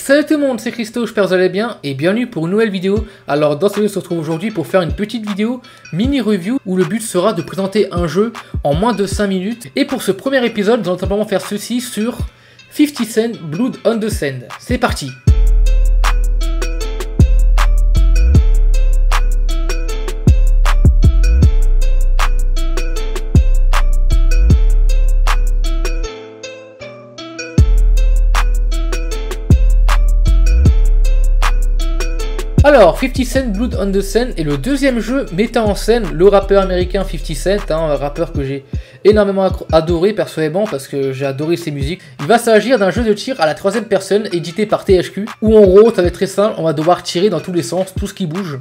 Salut tout le monde, c'est Christo, j'espère que vous allez bien et bienvenue pour une nouvelle vidéo. Alors dans cette vidéo, on se retrouve aujourd'hui pour faire une petite vidéo mini review où le but sera de présenter un jeu en moins de 5 minutes. Et pour ce premier épisode, nous allons simplement faire ceci sur 50 Cent Blood on the Sand. C'est parti. Alors, 50 Cent Blood on the Sand est le deuxième jeu mettant en scène le rappeur américain 50 Cent, un rappeur que j'ai énormément adoré personnellement parce que j'ai adoré ses musiques. Il va s'agir d'un jeu de tir à la troisième personne édité par THQ, où en gros, ça va être très simple, on va devoir tirer dans tous les sens, tout ce qui bouge.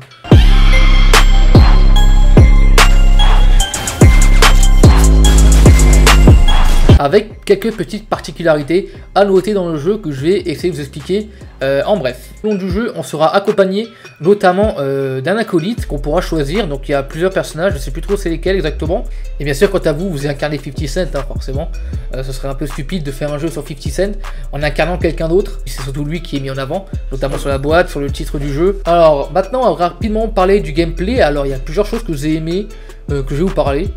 Avec quelques petites particularités à noter dans le jeu que je vais essayer de vous expliquer en bref. Au long du jeu, on sera accompagné notamment d'un acolyte qu'on pourra choisir. Donc il y a plusieurs personnages, je ne sais plus trop c'est lesquels exactement. Et bien sûr, quant à vous, vous incarnez 50 Cent, hein, forcément. Ce serait un peu stupide de faire un jeu sur 50 Cent en incarnant quelqu'un d'autre. C'est surtout lui qui est mis en avant, notamment sur la boîte, sur le titre du jeu. Alors maintenant, on va rapidement parler du gameplay. Alors il y a plusieurs choses que j'ai aimé, que je vais vous parler.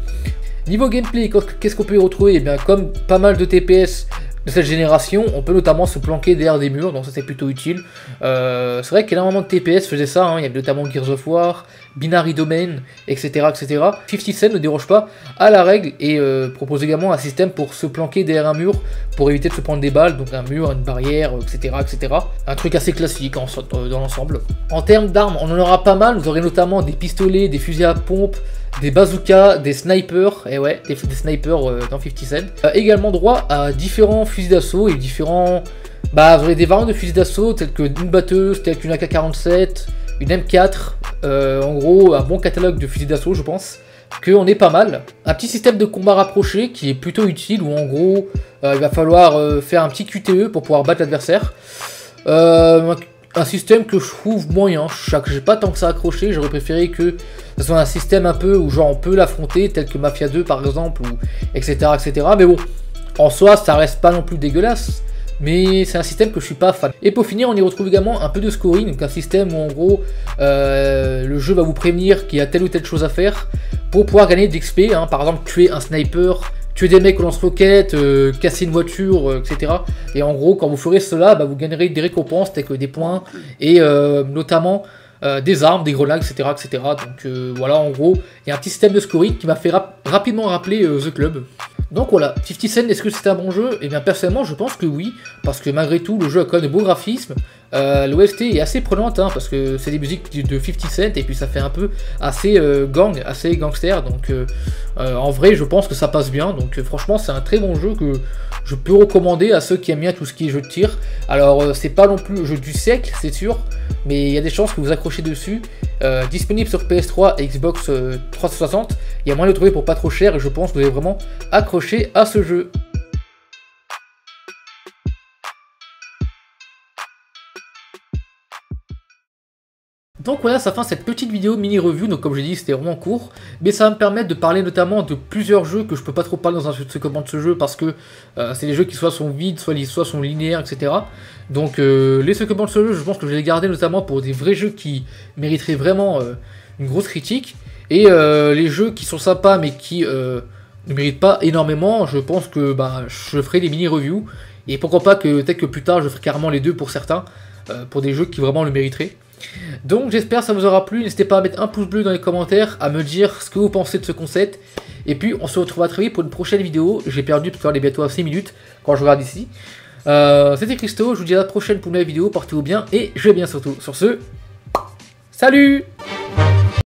Niveau gameplay, qu'est-ce qu'on peut y retrouver? Eh bien, comme pas mal de TPS de cette génération, on peut notamment se planquer derrière des murs, donc ça c'est plutôt utile. C'est vrai qu'énormément de TPS faisaient ça, hein. Il y avait notamment Gears of War, Binary Domain, etc. 50 Cent ne déroge pas à la règle et propose également un système pour se planquer derrière un mur pour éviter de se prendre des balles, donc un mur, une barrière, etc. Un truc assez classique dans l'ensemble. En termes d'armes, on en aura pas mal, vous aurez notamment des pistolets, des fusils à pompe, des bazookas, des snipers, et ouais, des snipers dans 50 Cent. Également droit à différents fusils d'assaut et différents... Bah, vous avez des variantes de fusils d'assaut tels que une batteuse, telle qu'une AK-47, une M4, en gros un bon catalogue de fusils d'assaut je pense, qu'on est pas mal. Un petit système de combat rapproché qui est plutôt utile où en gros il va falloir faire un petit QTE pour pouvoir battre l'adversaire. Un système que je trouve moyen, j'ai pas tant que ça accroché, j'aurais préféré que ce soit un système un peu où genre on peut l'affronter, tel que Mafia 2 par exemple, ou etc. Mais bon, en soi ça reste pas non plus dégueulasse, mais c'est un système que je suis pas fan. Et pour finir, on y retrouve également un peu de scoring, donc un système où en gros le jeu va vous prévenir qu'il y a telle ou telle chose à faire pour pouvoir gagner de l'XP, hein. Par exemple tuer un sniper, tuer des mecs au lance-roquettes, casser une voiture, etc. Et en gros, quand vous ferez cela, bah, vous gagnerez des récompenses telles que des points et notamment des armes, des grenades, etc. Donc voilà, en gros, il y a un petit système de scoring qui m'a fait rapidement rappeler The Club. Donc voilà, 50 Cent, est-ce que c'est un bon jeu? Eh bien personnellement je pense que oui, parce que malgré tout le jeu a quand même de beaux graphismes, l'OST est assez prenante, hein, parce que c'est des musiques de 50 Cent et puis ça fait un peu assez gang, assez gangster, donc en vrai je pense que ça passe bien, donc franchement c'est un très bon jeu que je peux recommander à ceux qui aiment bien tout ce qui est jeu de tir. Alors c'est pas non plus le jeu du siècle, c'est sûr, mais il y a des chances que vous accrochez dessus. Disponible sur PS3 et Xbox 360, il y a moyen de le trouver pour pas trop cher et je pense que vous allez vraiment accrocher à ce jeu. Donc voilà, ça fin cette petite vidéo mini review. Donc comme j'ai dit, c'était vraiment court, mais ça va me permettre de parler notamment de plusieurs jeux que je peux pas trop parler dans un segment de ce jeu parce que c'est des jeux qui soit sont vides, soit sont linéaires, etc. Donc les segments de ce jeu, je pense que je vais les garder notamment pour des vrais jeux qui mériteraient vraiment une grosse critique, et les jeux qui sont sympas mais qui ne méritent pas énormément, je pense que bah, je ferai des mini reviews, et pourquoi pas que peut-être que plus tard je ferai carrément les deux pour certains, pour des jeux qui vraiment le mériteraient. Donc j'espère que ça vous aura plu, n'hésitez pas à mettre un pouce bleu dans les commentaires, à me dire ce que vous pensez de ce concept, et puis on se retrouvera très vite pour une prochaine vidéo. J'ai perdu parce qu'on est bientôt à 6 minutes quand je regarde ici. C'était Christo, je vous dis à la prochaine pour une nouvelle vidéo, portez-vous bien et jouez bien surtout. Sur ce, salut!